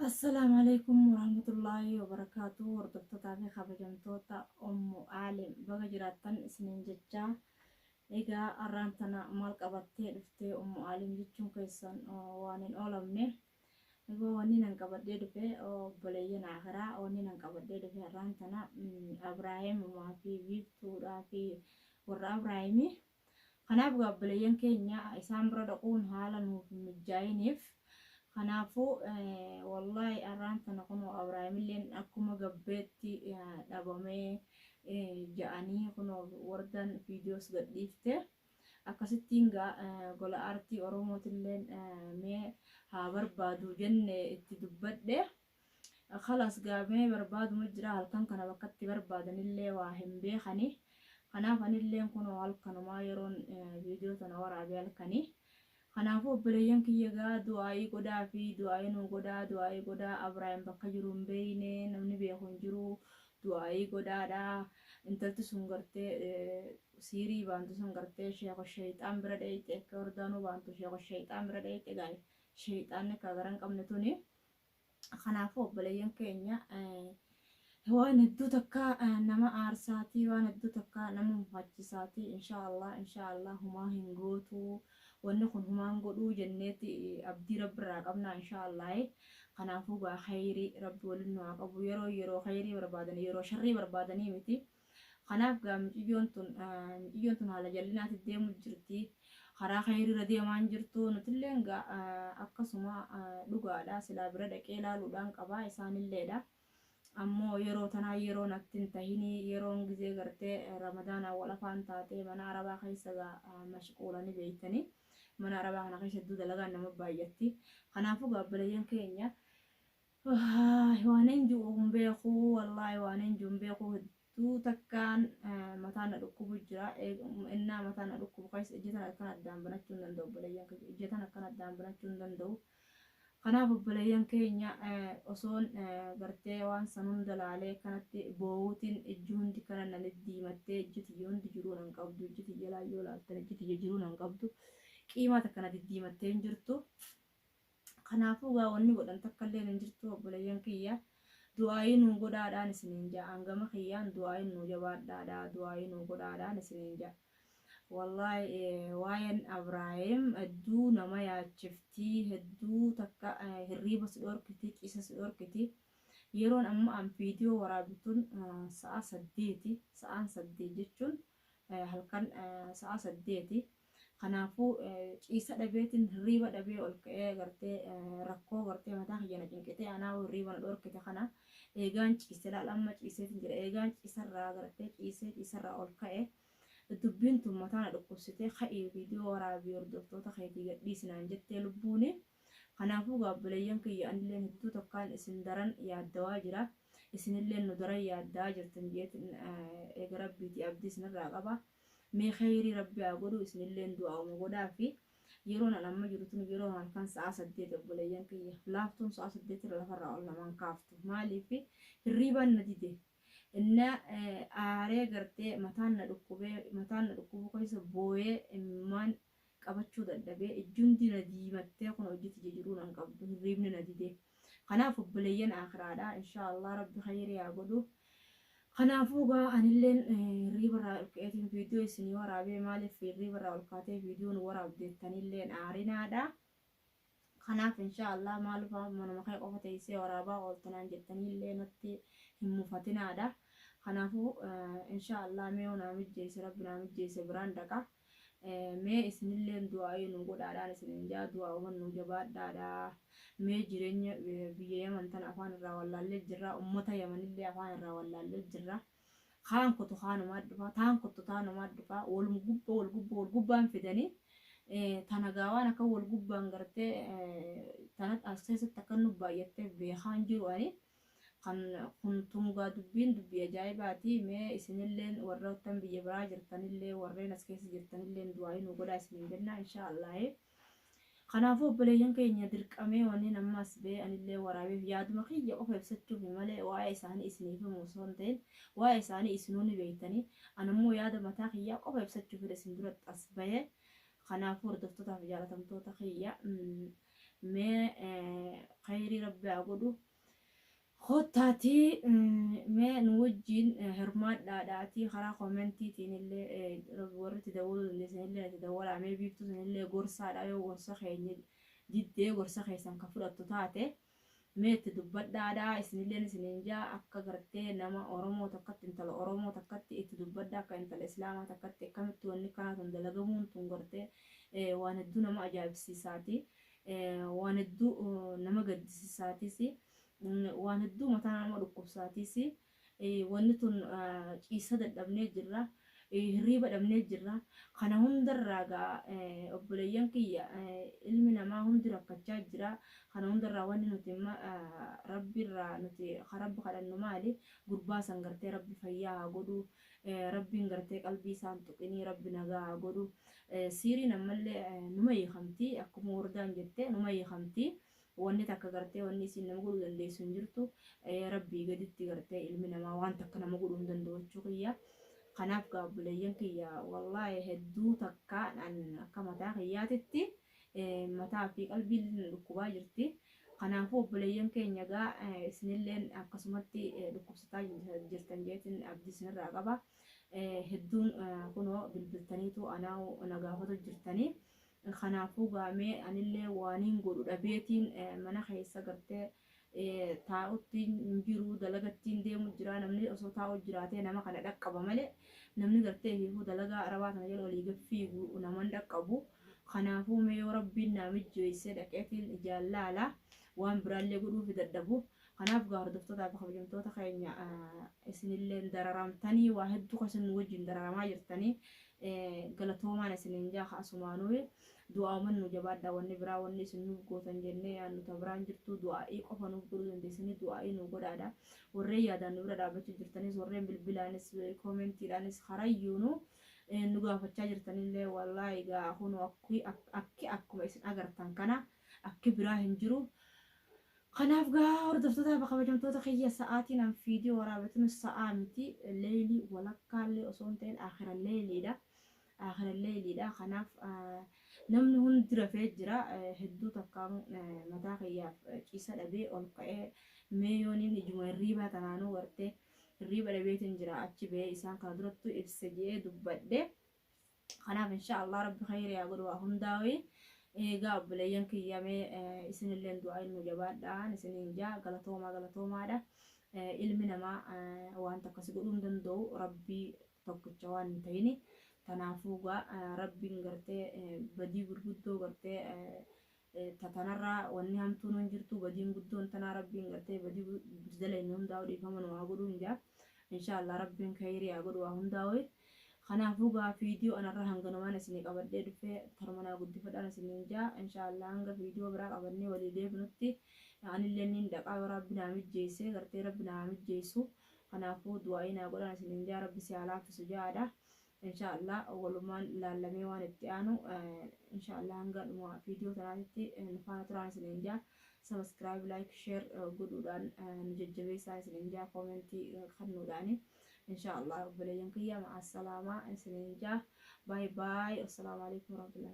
السلام عليكم ورحمة الله وبركاته. وردفتها في خبجمتوتا عالم بقى جراتن سنين ججا إيجا أرانتنا مال قبضتي دفتي عالم جتشون كيسان وانين أولمني إيجا وانين قبضي دفي بليين آخرا وانين قبضي دفي أرانتنا أبراهيم وما في فيفتو في ورا إبراهيمي خناف بليين كينيا إسام بردقون حالا مجاينيف خنافو والله أرانت نكون أبراهيم لين أكما قبيتي دابامي جاني كنو وردن فيديوز قديفته أكستينغا قول أرتي أرومو تلين مي هابر بادو جن اتدبت ده خلاص قامي بربادو مجرى هالكن كان بكتي بربادن اللي واهم بيخني خنافن اللي كنو هالكن ما يرون فيديو تنور عبيالكني kanaafuu obboleeyyan kiyyagaa du'aayii godhaa fi du'aayii nu du'aayii godhaa Abrahaam bakka jiru hin beeyne namni beeku hin jiru du'aayii godhaadha intalti sun gartee siirii baantu sun gartee sheeko sheexaan bira dheeyte akka hordaanuu baantu sheeko sheexaan bira dheeyte gaa'e sheexaanni akka garan qabne tuni kanaafuu obboleeyyan keenya waan hedduu takka nama aarsaatii waan hedduu takka nama mufachiisaatii inshaallah humaa hin gootuu wanni kun humaan godhuu jenneeti abdii rabbiirraa qabna inshaallah kanaafuu gaa khayrii rabbi waliin nu haa qabu yeroo khayrii barbaadanii yeroo sharrii barbaadanii miti kanaaf gaa miciyyoon tun haala jallinaatti deemu jirti karaa khayriirra deemaan jirtu nutilleen gaa akkasuma dhugaadha silaa bira dhaqee ilaaluudhaan qabaa isaanilleedha ammoo yeroo tanaa yeroo natti hin tahini yeroon gizee gartee ramadaan awwal afaan taatee mana arabaa keessa mashquulanii beeytanii mana arabaa kana keessa hedduu dalagaan nama baay'atti kanaafuu gaabbalayyan keenya waan enjuu hin beeku wallaahi waan enjuu hin beeku hedduu takkaan mataan na dhukkubu jira innaa mataan na dhukkubu keessa ijjatan akkan addaan banachuu hin danda'u obboleeyyan keenya ijjatan akkan addaan banachuu hin danda'u kanaaf obboleeyyan keenya osoon gartee waan sanuun dalaalee kanatti boowutiin ijji hundi kana nan diimattee ijji tiyya hundi jiruu nan qabdu ijji tiyya laayyoo laattan ijji tiyya jiruu nan qabdu qiimaa takkana diddiimattee hin jirtu kanaafuu gaa wanni godhan takkallee hin jirtu obboleeyyan kiyya du'aayii nu godhaadhaan isiniin ja'a hangama kiyyaan du'aayii nu jabaadhaadhaa du'aayii nu godhaadhaan isiniin ja'a wallahi waa'een Abrahaam hedduu nama yaachiftii hedduu takka hirriiba si dhorkiti ciisa si dhorkiti yeroon amma an viidiyoo waraabituun sa'aa 8 jechuun halkan sa'aa 8 kanaafuu ciisa dhabeetiin hirriiba dhabee ol ka'ee gartee rakkoo gartee mataa kiyyana cinqitee anaa hirriiba na dhorkite kana eegaan ciise laalamma ciiseetiin jira eegaan ciisarraa gartee ciisarraa ol ka'e dubbiin tun mataa na dhukkubsitee ka'ii viidiyoo waraabii hordoftoota keetii gadhiisinaan jettee lubbuuni kanaafuu gaabbileeyyan kiyya anilleen hedduu tokkaan isin daran yaaddawaa jira isinilleen nu daran yaaddaa jirtan jeetin eega rabbiitii abdii isinirraa qaba mee khayrii rabbi haa godhu isinilleen du'aa'uma godhaa fi yeroon an amma jiru tun yeroo halkan sa'aa 8 obboleeyyan kiyya laaftuun sa'aa 8 irra lafarraa ol namaan kaaftu maaliif hirriibaan na dide inna aaree gartee mataan na dhukkubu keessa booyee immaan qabachuu dadhabee ijjuundi na diimattee kun hojjeti jiruu nan qabdu hirriibni na dide kanaaf obboleeyyan aakhiraadha inshaallah rabbi khayrii haa godhu kanaafuu gaa anilleen hirriibarraa ol ka'eetiin viidiyoo isinii waraabee maaliif hirriibarraa ol kaatee viidiyoon waraabdeettanilleen aarinaadha kanaaf inshaallah maalufa manuma kee qofa teessee waraabaa ooltanaan jettanillee natti hin mufatinaadha kanaafuu inshaallah mee naa mijjeesse rabbi naa mijjeesse biraan dhaqa mee isinilleen du'aayii nu godhaadhaan isinin jaa du'aa'uman nu jabaadhaadha mee jireenya biyya yaman tan afaan irraa wallaallee jirra ummata yamanillee afaan irraa wallaallee jirra kaan kottu kaanumaa dhufa taan kottu taanumaa dhufa wal gubbaan fidanii tana gaawaan akka wal gubbaan gartee tanat as keessatti akka nu baay'atteef beekaan jiru ani kan kun tungaa dubbii ajaa'ibaati mee isinilleen warroottan biyya biraa jirtanillee warreen as keessa jirtanilleen du'aayii nu godhaa isiniin jennaa inshaallah kanaafuu obboleeyyan keenya dirqamee wanni ammas bee anillee waraabeef yaaduma kiyya qofa ibsachuuf malee waa'ee isaanii isiniif himuu osoo hin ta'in waa'ee isaanii isinuu ni beektanii anammoo yaada mataa kiyyaa qofa ibsachuuf isin duratti as bahee kanaafuu hordoftootaafi jaalatamtoota kiyya ما خيري ربي أقوله خوتاتي ما نوجين هرمات داتي خلا كومنتي تين اللي ربور تدور اللي سن اللي تدور عمل بيفتو سن اللي قرصة لا قرصة خيني جدي قرصة خيسان كفر التطاتي ما تدبر دادا سن اللي سننجا أكا قرتي نما أورمو تكت انت الأورمو تكت تدبر دا كأنت الإسلام تكت كم توني كانت اندلقمون تنقرتي واندو نما أجاب سيساتي واندو نما قد سيساتي سي waan hedduu mataa nama dhukkubsaatiisi wanni tun ciisa dadhabnee jirra hirriiba dhabnee jirra kana hundarraa gaa obboleeyyan kiyya ilmi namaa hundi rakkachaa jira kana hundarraa wanni nuti rabbiirraa nuti rabbi kadhannu maali gurbaa san gartee rabbi fayyaa haa godhu rabbiin gartee qalbii isaan tuqinii rabbi nagaa haa godhu siiriin ammallee numa hiikamtii akkuma wardaan jettee numa hiikamtii wanni takka gartee wanni isin nama godhuu dandeessu hin jirtu rabbii gaditti gartee ilmi namaa waan takka nama godhuu hin danda'u jechuu kiyya kanaaf gaabbuleeyyan kiyya wallaahi hedduu takka akka mataa kiyyaatitti mataa fi qalbiin dhukkubaa jirti kanaafuu obboleeyyan keenya gaa isinilleen akkasumatti dhukkubsataa jirtan jeetin abdii isinirraa qaba hedduun kunoo bilbiltaniitu anaa nagaafatu jirtanii kanaafuu gaamee anillee waaniin godhu dhabeetiin mana keessa gartee taa'uttiin jiru dalagattiin deemu jira namni osoo taa'u jiraatee nama kana dhaqqaba malee namni gartee hiifuu dalagaa arabaa kana jala olii gaffiigu naman dhaqqabu kanaafuu mee yoo rabbiin naa mijjeessee dhaqeetiin jaallala waan biraallee godhuufi dadhabu kanaaf gaa hordoftoota fi kabajamtoota keenya isinillee dararamtanii waa hedduu kasan wajjin dararamaa jirtanii galatoomaan isinin jaa kaasumaanuu du'aa mannu jabaadha wanni biraa wanni isin nuuf gootan jennee yaannu tabiraan jirtu du'aa'ii qofa nuuf godhuu dandeessanii du'aa'ii nu godhaadha warreen yaadaan nu bira dhaabbachuu jirtanis warreen bilbilaanis koomentiidhaanis harayyuunu nu gaafachaa jirtanillee wallaahi egaa kun akki akkuma isin agartan kana akki biraa hin jiru kanaaf gaa hordoftoota kabajamtoota kiyya sa'aatiin an fiidiyoo waraabatuun sa'aa miti leelii walakkaallee osoo hin ta'in aakhira leeliidha aakhira leeliidha kanaaf namni hundi rafee jira hedduu takkaan mataa kiyyaaf ciisa dhabee ol ka'ee meeyooniin ijuma hirriibaa tanaanuu gartee hirriiba dhabeetiin jira achi ba'ee isaan kana durattu ibsa jedhee dubbadhe kanaaf inshaallah rabbi khayri haa godhu waa hundaa'ee egaa obboleeyyan kiyyamee isinilleen du'aa ilmu jabaadhaan isiniin jaa galatoomaadha ilmi namaa waan akkasii godhuu hin danda'u rabbii tokkicha waan hin ta'ini kanaafuu rabbiin gartee badii gurguddoo gartee tatanarraa wanni hamtuun hin jirtu badiin guddoon tanaa rabbiin gartee badii dalayni hundaa'u dhiifaman waa godhuu hin jaa inshaallah rabbiin khayrii haa godhu waa hundaa'u kanaafuu fiidiyoo anarra hanganumaan isinii qabadhee dhufee tarmanaa guddifadhaan isiniin jaa inshaallah hanga fiidiyoo biraa qabannee walii deebinutti anillee niin dhaqaa yoo rabbi naa mijjeessee gartee rabbi naa mijjeessu kanaafuu du'aa'ii naa godhan isiniin jaa rabbi si haa laaffisu jaadha inshaallah walumaan laallamee waan itti aanu inshaallah hanga dhuma fiidiyoo tanaatitti nufaana turaan isiniin jaa subscribe like share godhuudhaan nu jajjabeessaa isiniin jaa koomentii kennuudhaani inshaallah obboleeyyan kiyya ma'a salaamaa isiniin jaa baay baay assalamu alaikum warahmatullahi